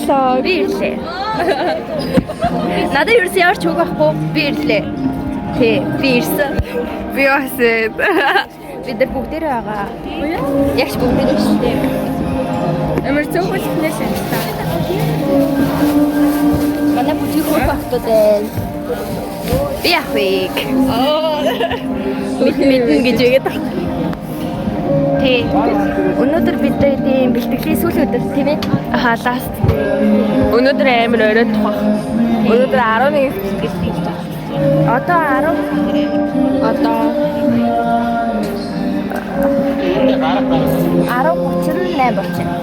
баярлалаа. Би ирлээ. Надад ерөөсөө ямар ч үг байхгүй. Би ирлээ. Тий, би ирсэн. Би басэд. Бид нар бүгдээрээ байгаа. Яг ч бүгдээрээ шүү дээ. Амар зөвхөлтнээ санагдаа. Манай бүжиг хөх багтууд байна. Би ах вэ? Мэдэн гэж үгээд байна. Тий. Өнөөдөр бид тийм бэлтгэлийн сүүлийн өдөр тийм ээ. Ласт. Өнөөдөр амар оройд тухай. Өнөөдөр 11 бэлтгэл. Одоо 10 одоо 10:38 болчихно.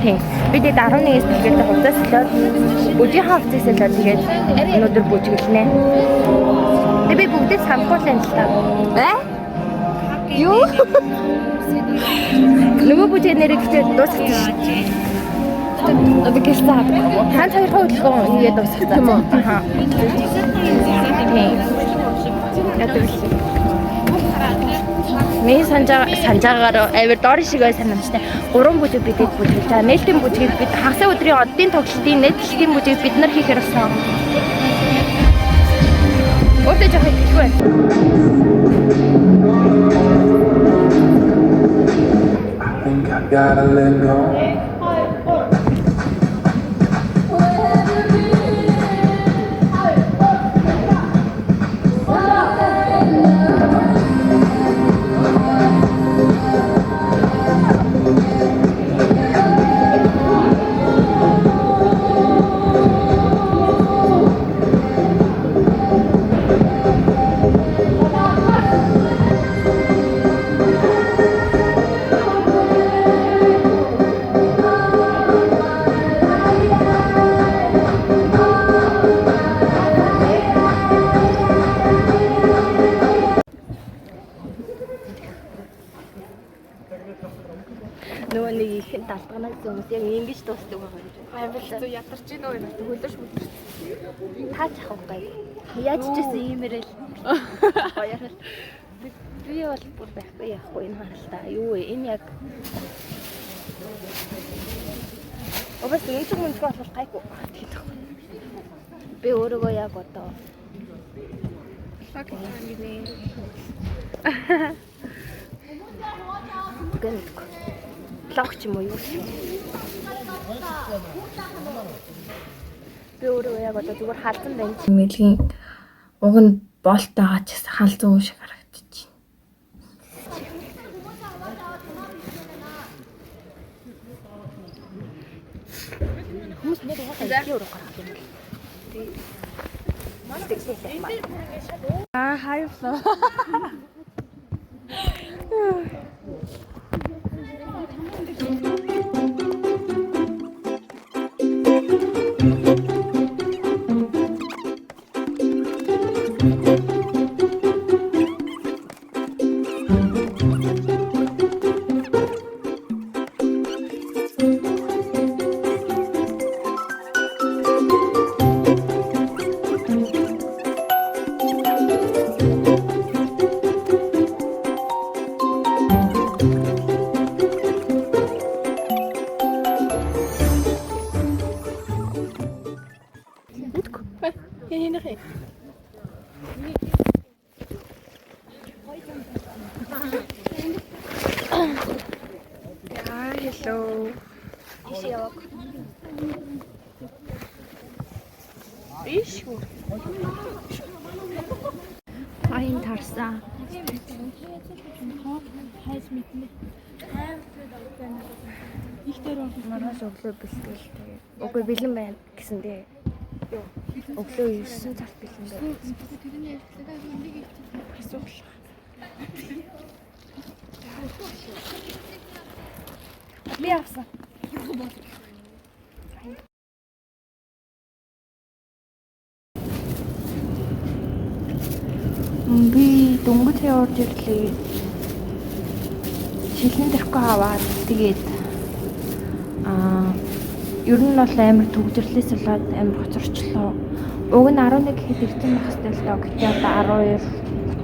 Тийм. Бид 11-ээс бэлтгэлтэй хувцас солиод бүжгийн хувцас солиод тэгээд өнөөдөр бүжгэлнэ. Тэгээд би бүгдээ самбуулсан л та. Юу? Нөгөө бүжиг нэрийг дуусгах шүү. Одоо гэстаа. Хант хоёр хөдөлгөөн хийгээд дуусгах юм уу? Аа. Тийм. Миний санджаагаар авир доор шиг бай санамжтай. 3 бүжиг бидэд бүжгэлж байгаа. Нээлтийн бүжгийг бид хагас өдрийн оддын тоглолтын нээлтийн бүжгийг бид нар хийхээр болсон. Өөртөө жоох хэлэх байна. I gotta let go. Нөгөө нэг ихэн талбанаас хүмүүс яг ингэж дуусдаг байгаа юм. Амар л ядарч гин үү? Хөлөж хөдөрч. Таач авах гай. Яаж ч гэсэн иймэрэл. Баяр. Би бол бүр байхгүй яахгүй энэ харалтаа. Юу вэ? Энэ яг Обос үнцэг болох гайгүй. Би өөрийгөө яг одоо гэнэтгэв. Логч юм уу юу? Би өөрөө яг одоо зүгээр халдсан байна. Мэлгийн уг нь болт байгаа ч гэсэн халзан уу шиг харагдаж байна. Хүмүүс нэг яхаа юу гарах юм бэ? Хайрлаа. Hello. Ишгүй. Айн тарсан. Хайж мэднэ. Ихтер Маргааш өглөө бэлтгэл тэгээ. Үгүй бэлэн байна гэсэн тэгээ. Өглөө 9 цагт бэлэн байна. тэрний ажиллагаа нэг их асуух. Би авсан. Би дөнгөж явж ирлээ. Шилэн дэрхгүй аваад тэгээд ер нь бол амар төгжрлээс болоод амар хоцорчлоо. Уг нь 11 гэхэд ирсэн байх хэвээр л доо. Гэтэл одоо 12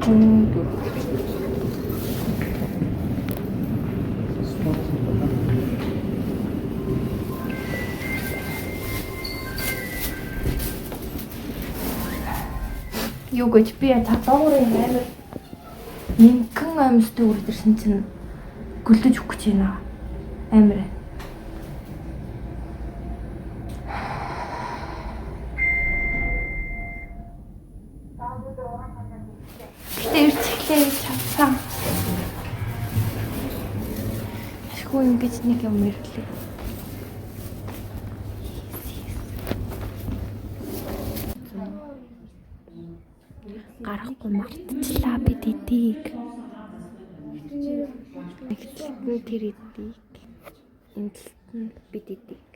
34 Юу гэж би татварын амар нэгэн амьстай үрдэрсэн чинь гөлдөж өгөх гэж байна. Амар. Гэтэ ирчихлээ чавсан. Ашгүй ингэж нэг юм ирлээ. Гарахгүй мартчихлаа би дидийг. Нэгтлэн тэр эдийг. Энтлэн би дидийг.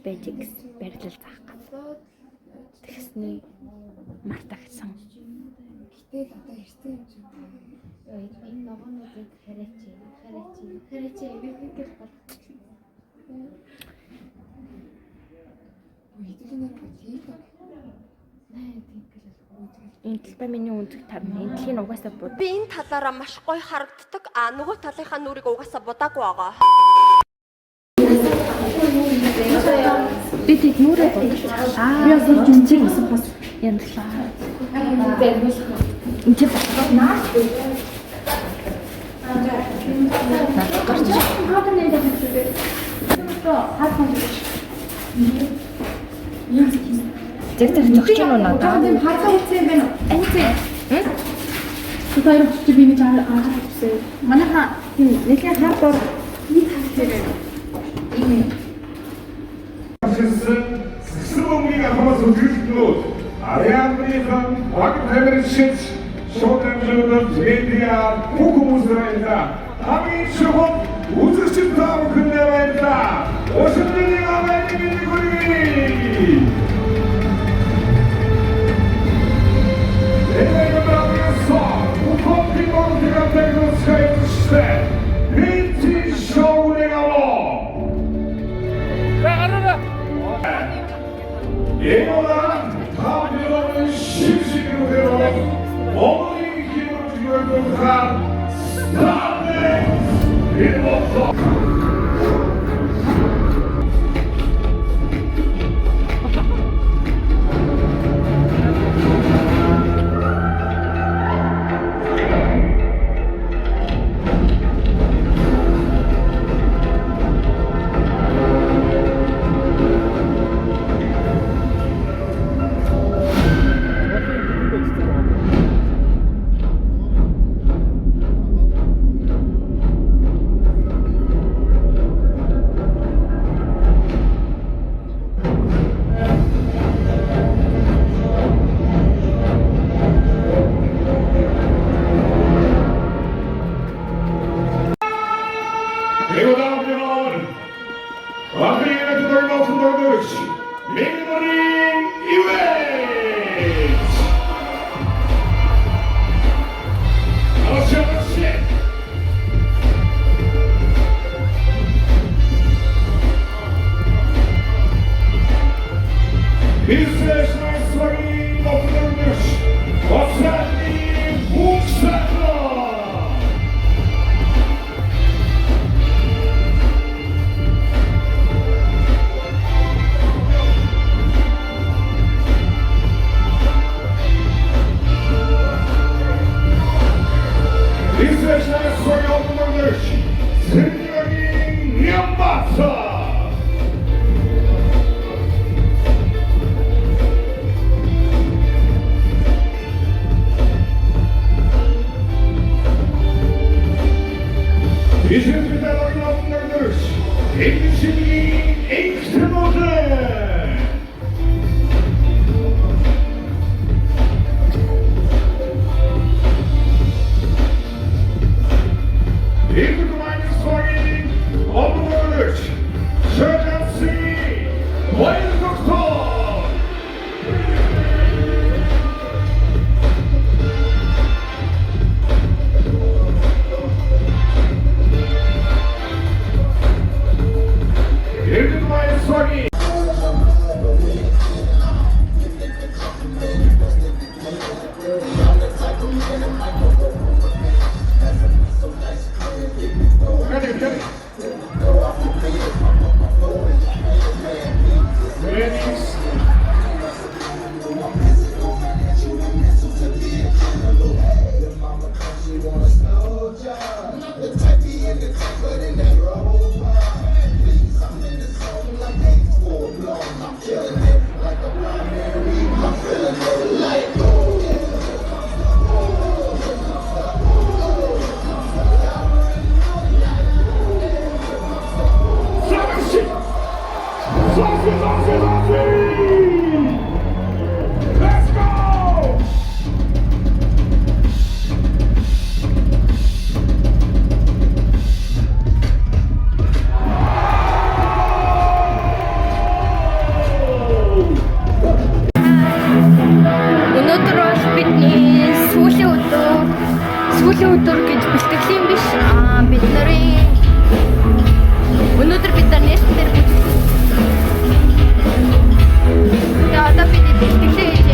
Бэжикс барилал заах гэсэн. Тэгсний мартагсан. Гэтэл одоо эртний юм шиг. Энэ ногоонуудыг хараач эвээгэл болох. Үеийнээр тийм. Энтэл ба миний үнцэг тавна. Энтлийн угаасаа бод. Би энэ талаараа маш гоё харагддаг. Нөгөө талынхаа нүрийг угаасаа будаагүй байгаа. Би тэд нүрээ бодож. Би бас жинжиг бас яндлаа. Энд чи наас. Гарч. Зэг зогч юм уу надад? Тийм харлаа үтсэн юм байна. Үтсэн. Тэр чи би нэг аа үтсэн. Манайха нэлийн хардор нэг хэлээ. Сэргүүмийг хамаас үзүүлнүүд ариадныхан баг тамирчид шоудрын медиа бүх хүмүүсээ хамгийн чухал үзэгчд тав хүнээ байна. Өсөлтний аваад миний гүрий. Сүүлийн өдөр гэж бэлтгэлийн биш. Бид нарын өнөөдөр бид нар нээлт дээр одоо бид бэлтгэлээ хийж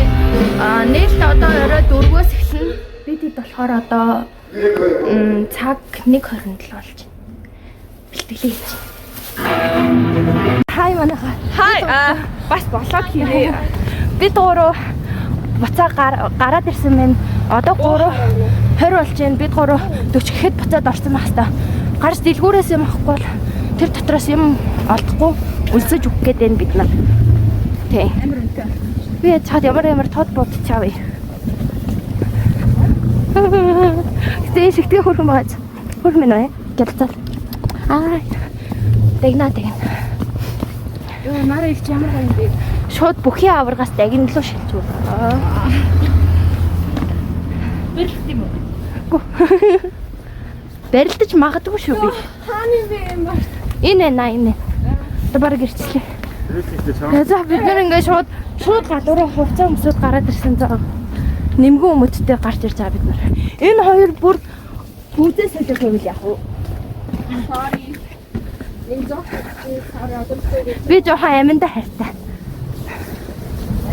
нээлт одоо орой 4-өөс эхэлнэ. Бид болохоор одоо цаг 1:27 болж байна. Бэлтгэлээ хийж. Хай манайха. Хай бас болоод хийе. Бид гурав буцаа гараад ирсэн байна. Одоо 3:20 болж байна. Бид гурав 40 гэхэд буцаад орсон байх хэвээр. Гарч дэлгүүрээс юм авахгүй бол тэр дотроос юм олдохгүй үлсэж өгөх гээд байна бид нар. Тий. Би цаад ямар тод бодчихав. Тэ шигтгэ хөрхөн бааз. Хөрх минь ээ. Гэлцэл. Тэгнэ. Юу нараа их ямар гоё юм бэ? Шууд бүхий аваргаас дагнал руу шилж байгаа. Бэрлт юм уу? Бэрлдэж магадгүй шүү би. Хааны бэ юм ба. Энэ. Одоо бараг ирчлээ. За бид нар ингээд шууд гадуураа хувцас өмсөд гараад ирсэн заа. Нэмгэн өмөдтэй гарч ирж байгаа бид нар. Энэ хоёр бүр бүзээ солих юм л яг уу. Sorry. Энэ зов sorry одоо Би жоохон аминда хайртай.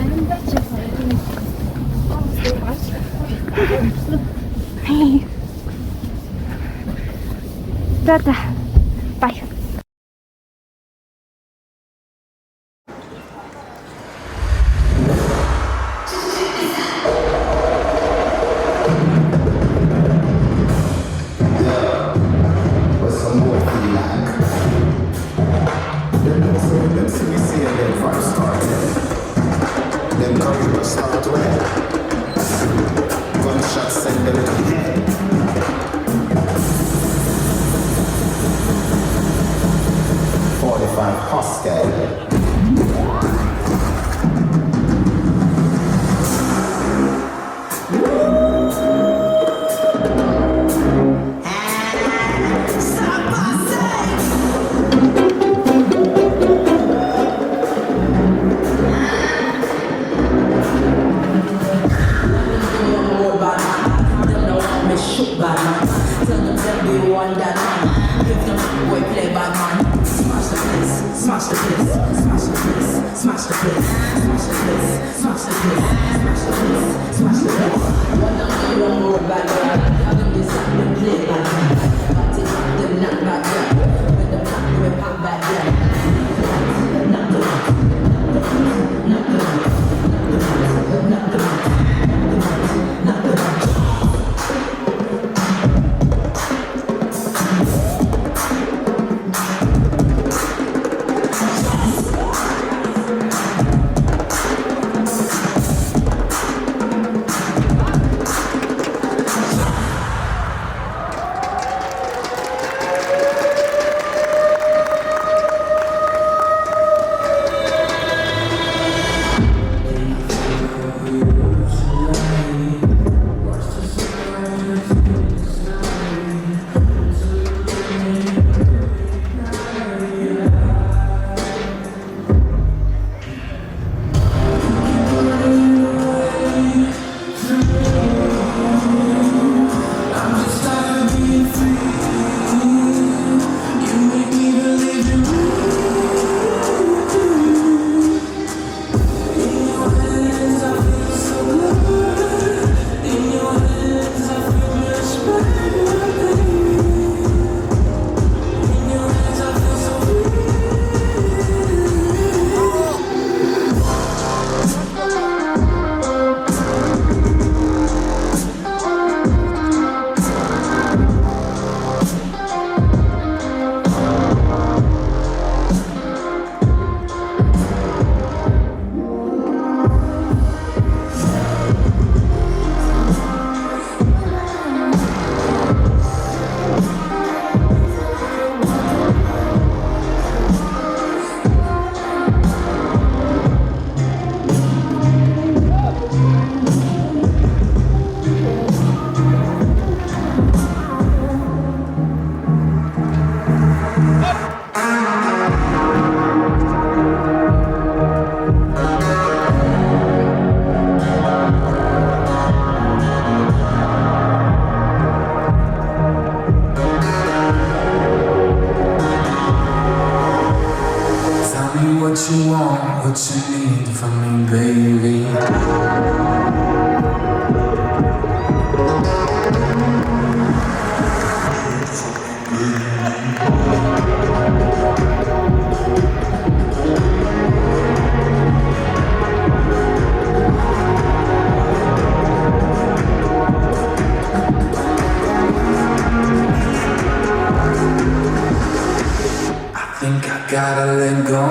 аминда чи Да. Бай. what you need from me, baby. I think I gotta let go.